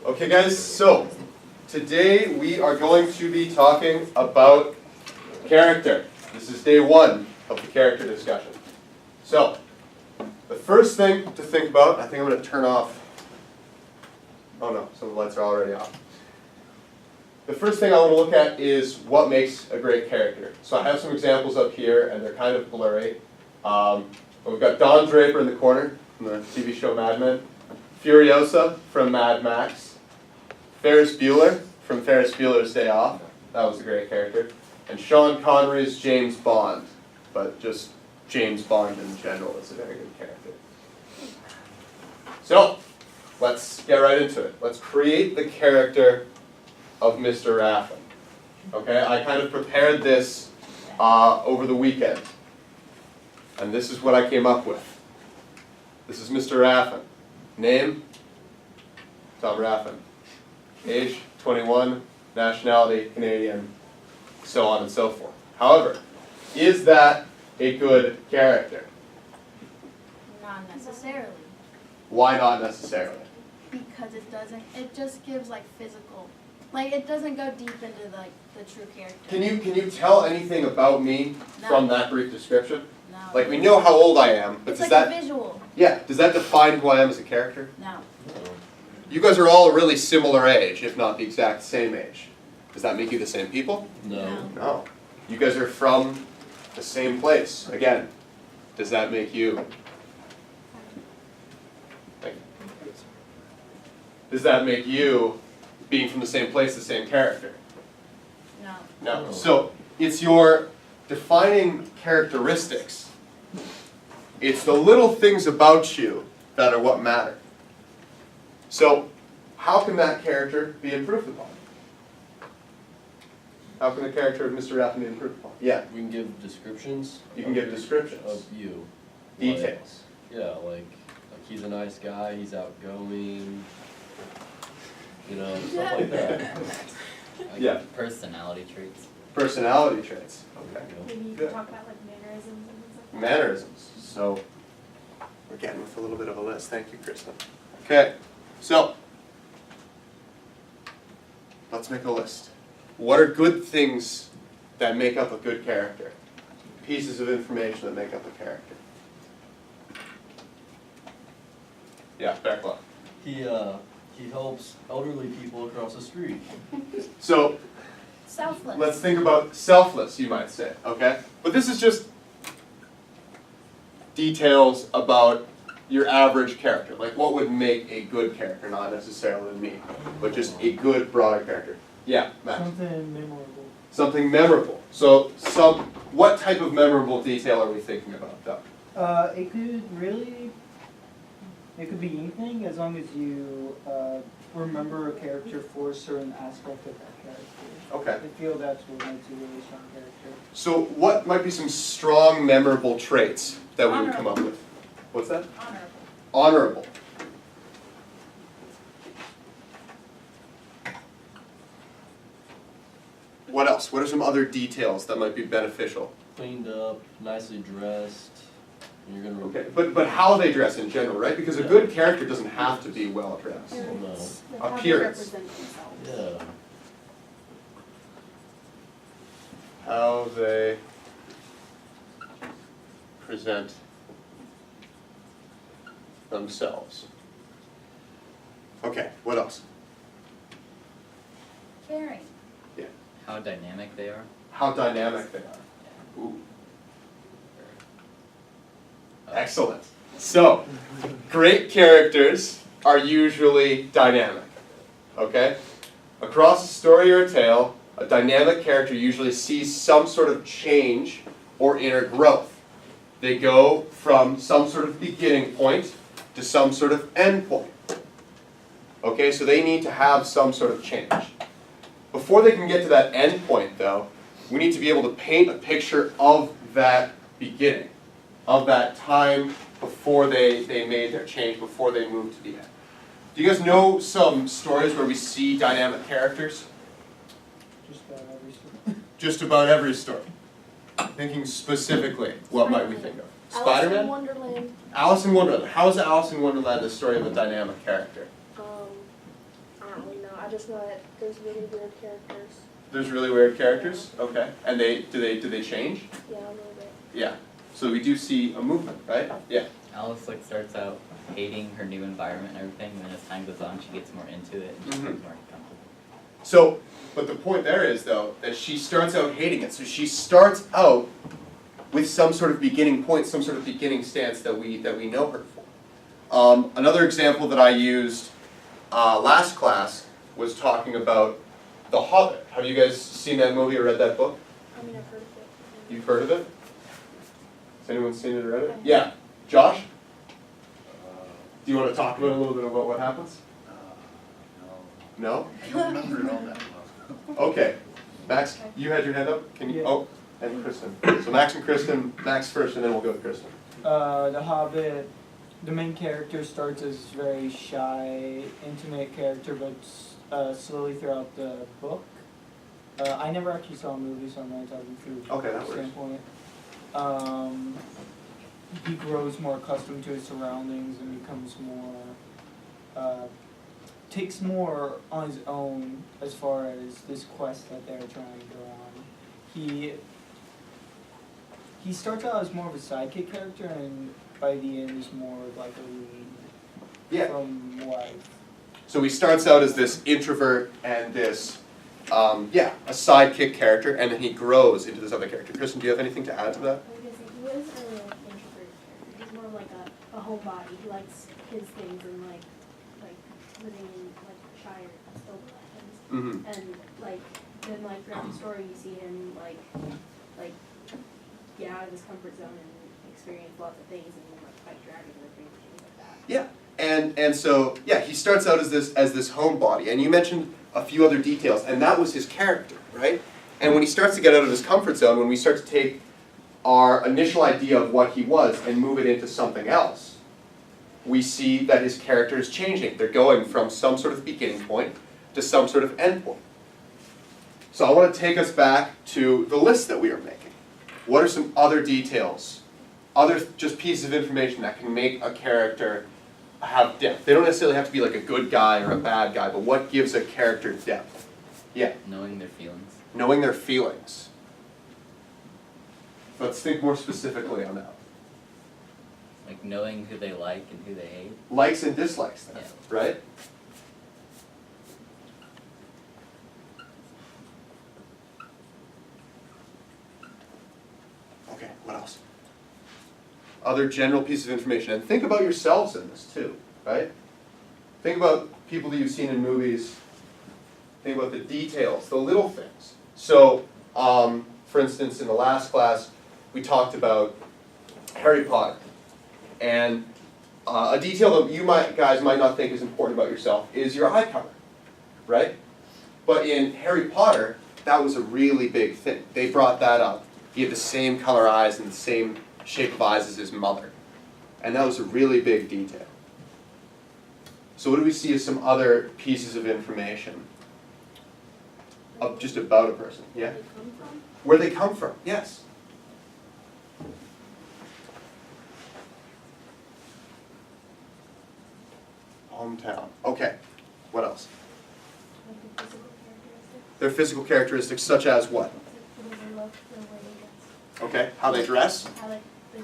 Okay guys, so today we are going to be talking about character. This is day one of the character discussion. So, the first thing to think about, I think I'm going to turn off, oh no, some of the lights are already off. The first thing I want to look at is what makes a great character. So I have some examples up here and they're kind of blurry. We've got Don Draper in the corner from the TV show Mad Men, Furiosa from Mad Max, Ferris Bueller from Ferris Bueller's Day Off, that was a great character, and Sean Connery's James Bond, but just James Bond in general is a very good character. So, let's get right into it. Let's create the character of Mr. Raffin. Okay, I kind of prepared this over the weekend, and this is what I came up with. This is Mr. Raffin. Name? Tom Raffin. Age, 21, nationality, Canadian, so on and so forth. However, is that a good character? Not necessarily. Why not necessarily? Because it just gives like physical, like it doesn't go deep into like the true character. Can you tell anything about me from that brief description? No. Like we know how old I am, but It's does like that, a visual. yeah, does that define who I am as a character? No. You guys are all a really similar age, if not the exact same age. Does that make you the same people? No. No. You guys are from the same place. Again, does that make you? Does that make you, being from the same place, the same character? No. No. So it's your defining characteristics. It's the little things about you that are what matter. So how can that character be improved upon? How can the character of Mr. Raffin be improved upon? Yeah. We can give descriptions. You can give descriptions. Of you. Details. Like, yeah, like he's a nice guy, he's outgoing, you know, stuff like that. Like Yeah. personality traits. Personality traits. Okay. Maybe you Good. could talk about like mannerisms and things like that. Mannerisms. So, again, with a little bit of a list. Thank you, Kristen. Okay, so, let's make a list. What are good things that make up a good character? Pieces of information that make up a character. Yeah, Berkla. He helps elderly people across the street. So, Selfless. let's think about selfless, you might say, okay? But this is just details about your average character. Like what would make a good character, not necessarily me, but just a good, broader character. Yeah, Matt. Something memorable. Something memorable. So, what type of memorable detail are we thinking about, though? It could be anything as long as you remember a character for a certain aspect of that character. Okay. I feel that's what makes a really strong character. So, what might be some strong, memorable traits that we would come up with? What's that? Honorable. Honorable. What else? What are some other details that might be beneficial? Cleaned up, nicely dressed. You're gonna. Okay, but how they dress in general, right? Because a good character doesn't have to be well dressed. No. Like how they Appearance. represent themselves. Yeah. How they present themselves. Okay, what else? Caring. How dynamic they are. How dynamic they are. Ooh. Excellent. So, great characters are usually dynamic. Okay? Across a story or a tale, a dynamic character usually sees some sort of change or inner growth. They go from some sort of beginning point to some sort of end point. Okay, so they need to have some sort of change. Before they can get to that end point, though, we need to be able to paint a picture of that beginning, of that time before they made their change, before they moved to the end. Do you guys know some stories where we see dynamic characters? Just about every story. Just about every story. Thinking specifically, what might we think of? Alice in Spider-Man? Wonderland. Alice in Wonderland. How is Alice in Wonderland the story of a dynamic character? I don't I just know that there's really weird characters. There's really weird characters, okay. And do they change? Yeah, a little bit. Yeah. So we do see a movement, right? Yeah. Alice like starts out hating her new environment and everything, and then as time goes on, she gets more into it and she becomes more comfortable. So, but the point there is though, that she starts out hating it. So she starts out with some sort of beginning point, some sort of beginning stance that we know her for. Another example that I used last class was talking about The Hobbit. Have you guys seen that movie or read that book? I mean, I've heard of it. You've heard of it? Has anyone seen it or read it? Yeah. Josh? Do you want to talk about a little bit about what happens? No? I don't remember it all that well. Okay. Max, you had your hand up? Can you? Yeah. Oh, and Kristen. So Max and Kristen, Max first and then we'll go with Kristen. The Hobbit, the main character starts as very shy, intimate character, but slowly throughout the book. I never actually saw a movie, so I'm only talking through Okay, that works. standpoint. He grows more accustomed to his surroundings and becomes more, takes more on his own as far as this quest that they're trying to go on. He starts out as more of a sidekick character, and by the end is more of like a lead. Yeah. From what So he starts out as this introvert and this, a sidekick character, and then he grows into this other character. Kristen, do you have anything to add to that? Like I said, he wasn't really like an introverted character. He's more of like a homebody. He likes his things and like living in like shire overlands. Mm-hmm. And like then like throughout the story you see him like get out of his comfort zone and experience lots of things and like fight dragons and things like that. Yeah. And so he starts out as this homebody, and you mentioned a few other details, and that was his character, right? And when he starts to get out of his comfort zone, when we start to take our initial idea of what he was and move it into something else, we see that his character is changing. They're going from some sort of beginning point to some sort of end point. So I want to take us back to the list that we are making. What are some other details, other just pieces of information that can make a character have depth? They don't necessarily have to be like a good guy or a bad guy, but what gives a character depth? Yeah. Knowing their feelings. Knowing their feelings. Let's think more specifically on that. Like knowing who they like and who they hate. Likes and dislikes then, Yeah. right? Okay, what else? Other general pieces of information. And think about yourselves in this too, right? Think about people that you've seen in movies. Think about the details, the little things. So, for instance, in the last class, we talked about Harry Potter. And a detail that you guys might not think is important about yourself is your eye color, right? But in Harry Potter, that was a really big thing. They brought that up. He had the same color eyes and the same shape of eyes as his mother. And that was a really big detail. So what do we see as some other pieces of information of just about a person? Yeah? Where they come from? Where they come from, yes. Hometown. Okay. What else? Like the physical characteristics. Their physical characteristics such as what? The way they look, the way they dress. Okay. How they dress? How like they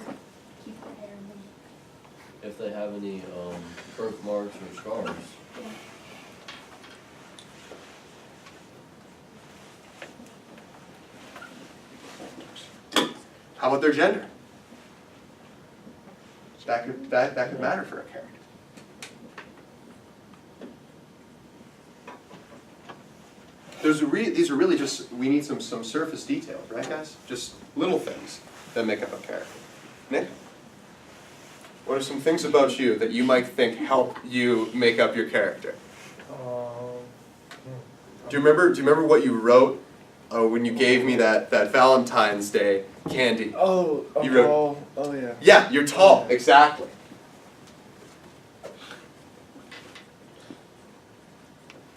keep their hair and then If they have any birthmarks or scars. yeah. How about their gender? That could matter for a character. These are really just, we need some surface details, right guys? Just little things that make up a character. Nick? What are some things about you that you might think help you make up your character? Do you remember what you wrote when you gave me that Valentine's Day candy? Oh, You wrote- tall. Oh yeah. Yeah, you're tall, exactly.